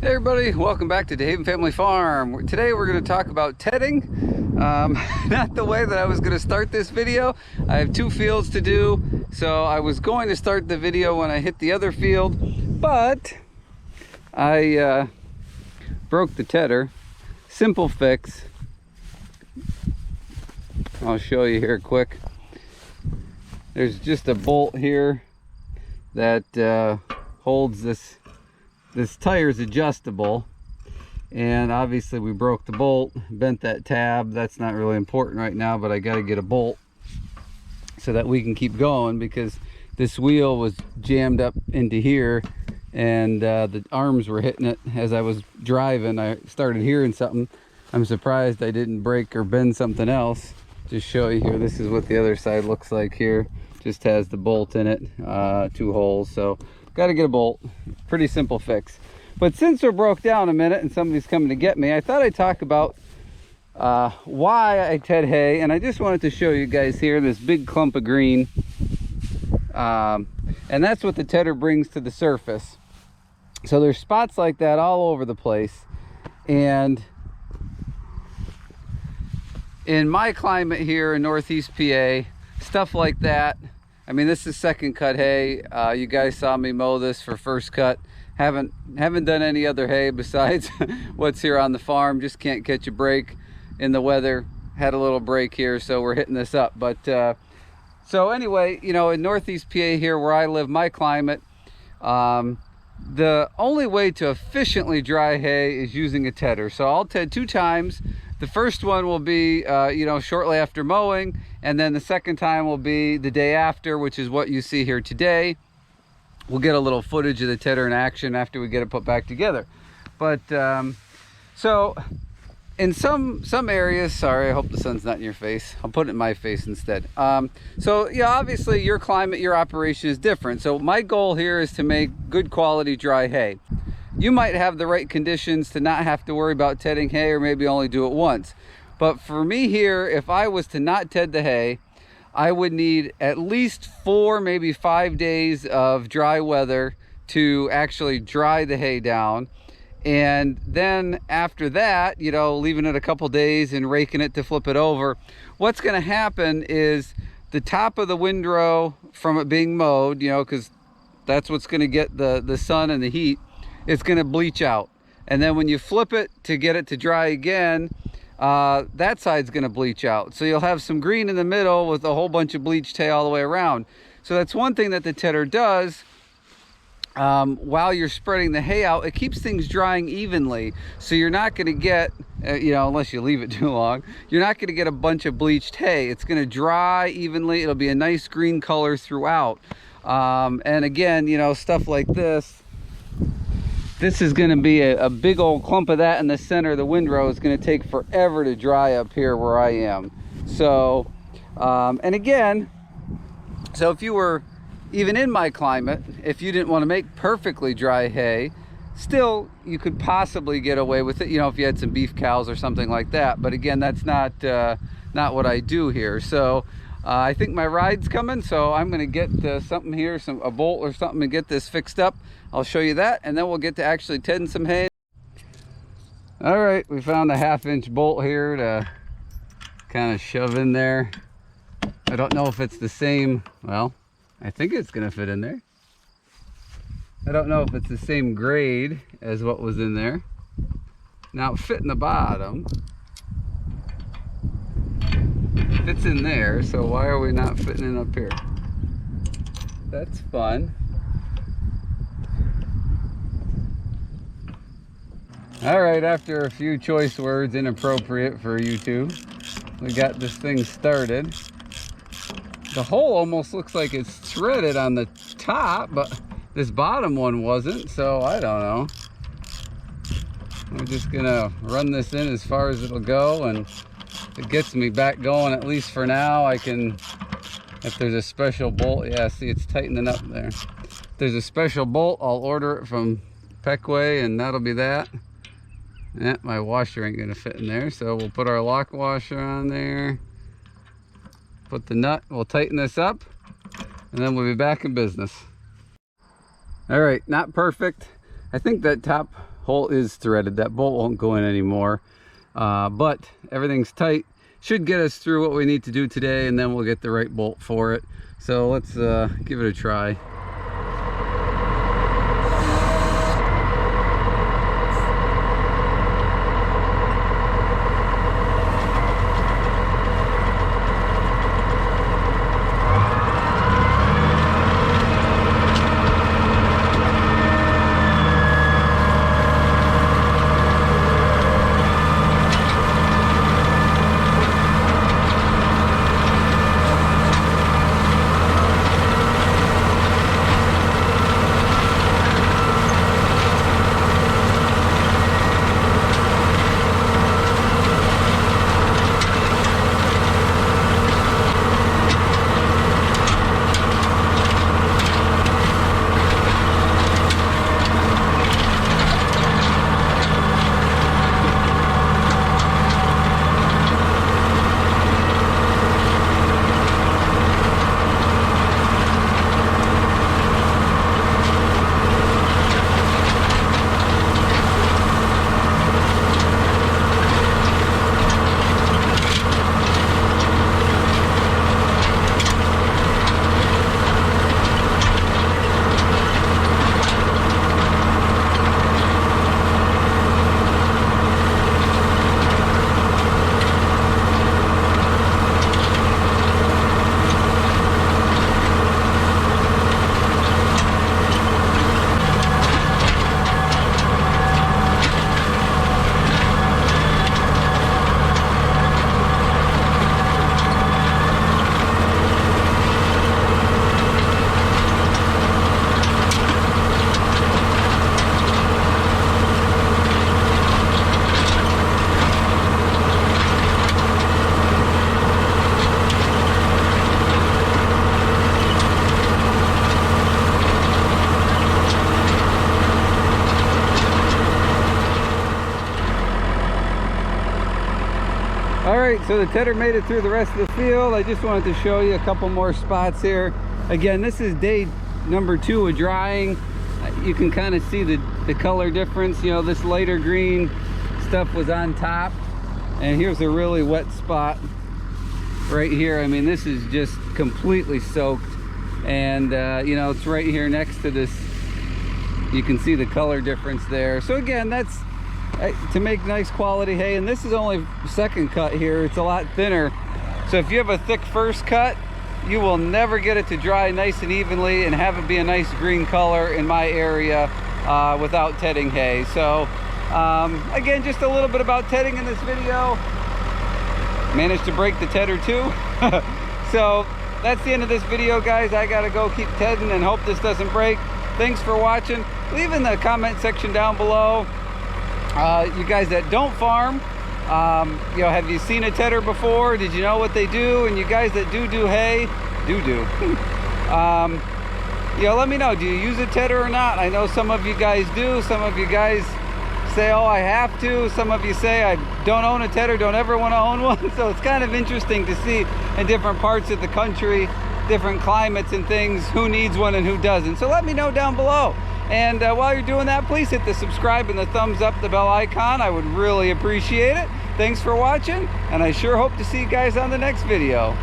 Hey everybody, welcome back to DeHaven Family Farm. Today we're going to talk about tedding. Not the way that I was going to start this video. I have two fields to do, so I was going to start the video when I hit the other field, but I broke the tedder. Simple fix. I'll show you here quick. There's just a bolt here that holds this tire's adjustable, and obviously we broke the bolt, bent that tab. That's not really important right now, but I got to get a bolt so that we can keep going, because this wheel was jammed up into here and the arms were hitting it as I was driving. I started hearing something. I'm surprised I didn't break or bend something else. Just show you here, this is what the other side looks like here. Just has the bolt in it, 2 holes. So got to get a bolt. Pretty simple fix. But since we're broke down a minute and somebody's coming to get me, I thought I'd talk about why I ted hay. And I just wanted to show you guys here this big clump of green, and that's what the tedder brings to the surface. So there's spots like that all over the place, and in my climate here in Northeast PA, stuff like that. I mean, this is second cut hay. You guys saw me mow this for first cut. Haven't done any other hay besides what's here on the farm. Just can't catch a break in the weather. Had a little break here, so we're hitting this up. But so anyway, you know, in Northeast PA here where I live, my climate, the only way to efficiently dry hay is using a tedder. So I'll ted 2 times. The first one will be, you know, shortly after mowing, and then the second time will be the day after, which is what you see here today. We'll get a little footage of the tedder in action after we get it put back together. But so in some areas, sorry, I hope the sun's not in your face. I'll put it in my face instead. So yeah, obviously your climate, your operation is different. So my goal here is to make good quality dry hay. You might have the right conditions to not have to worry about tedding hay, or maybe only do it once. But for me here, if I was to not ted the hay, I would need at least 4, maybe 5 days of dry weather to actually dry the hay down. And then after that, you know, leaving it a couple days and raking it to flip it over, what's going to happen is the top of the windrow from it being mowed, you know, because that's what's going to get the sun and the heat, it's going to bleach out. And then when you flip it to get it to dry again, that side's going to bleach out. So you'll have some green in the middle with a whole bunch of bleached hay all the way around. So that's one thing that the tedder does. While you're spreading the hay out, it keeps things drying evenly. So you're not going to get, you know, unless you leave it too long, you're not going to get a bunch of bleached hay. It's going to dry evenly. It'll be a nice green color throughout. And again, you know, stuff like this is going to be a big old clump of that in the center of the windrow. Is going to take forever to dry up here where I am. So, and again, so if you were even in my climate, if you didn't want to make perfectly dry hay, still you could possibly get away with it, you know, if you had some beef cows or something like that. But again, that's not what I do here. So I think my ride's coming, so I'm going to get something here, a bolt or something, and get this fixed up. I'll show you that, and then we'll get to actually tedding some hay. All right, we found a 1/2-inch bolt here to kind of shove in there. I don't know if it's the same, well, I think it's going to fit in there. I don't know if it's the same grade as what was in there. Now it fit in the bottom. Fits in there, so why are we not fitting it up here? That's fun. All right, after a few choice words inappropriate for YouTube, we got this thing started. The hole almost looks like it's threaded on the top, but this bottom one wasn't, so I don't know. I'm just gonna run this in as far as it'll go, and it gets me back going, at least for now. I can, if there's a special bolt, yeah, see it's tightening up there. If there's a special bolt, I'll order it from Peckway, and that'll be that. Yeah, my washer ain't gonna fit in there, so we'll put our lock washer on there, put the nut, we'll tighten this up, and then we'll be back in business. All right, not perfect. I think that top hole is threaded. That bolt won't go in anymore. But everything's tight. Should get us through what we need to do today, and then we'll get the right bolt for it. So let's give it a try. Alright, so the tedder made it through the rest of the field. I just wanted to show you a couple more spots here. Again, this is day number 2 of drying. You can kind of see the color difference. You know, this lighter green stuff was on top, and here's a really wet spot right here. I mean, this is just completely soaked, and you know, it's right here next to this. You can see the color difference there. So again, that's to make nice quality hay, and this is only second cut here. It's a lot thinner, so if you have a thick first cut, you will never get it to dry nice and evenly and have it be a nice green color in my area without tedding hay. So again, just a little bit about tedding in this video. Managed to break the tedder too. So that's the end of this video, guys. I gotta go keep tedding and hope this doesn't break. Thanks for watching. Leave in the comment section down below, you guys that don't farm, you know, have you seen a tedder before? Did you know what they do? And you guys that do hay, you know, let me know, do you use a tedder or not? I know some of you guys do. Some of you guys say, oh, I have to. Some of you say, I don't own a tedder, don't ever want to own one. So it's kind of interesting to see in different parts of the country, different climates and things, who needs one and who doesn't. So let me know down below. And while you're doing that, please hit the subscribe and the thumbs up, the bell icon. I would really appreciate it. Thanks for watching, and I sure hope to see you guys on the next video.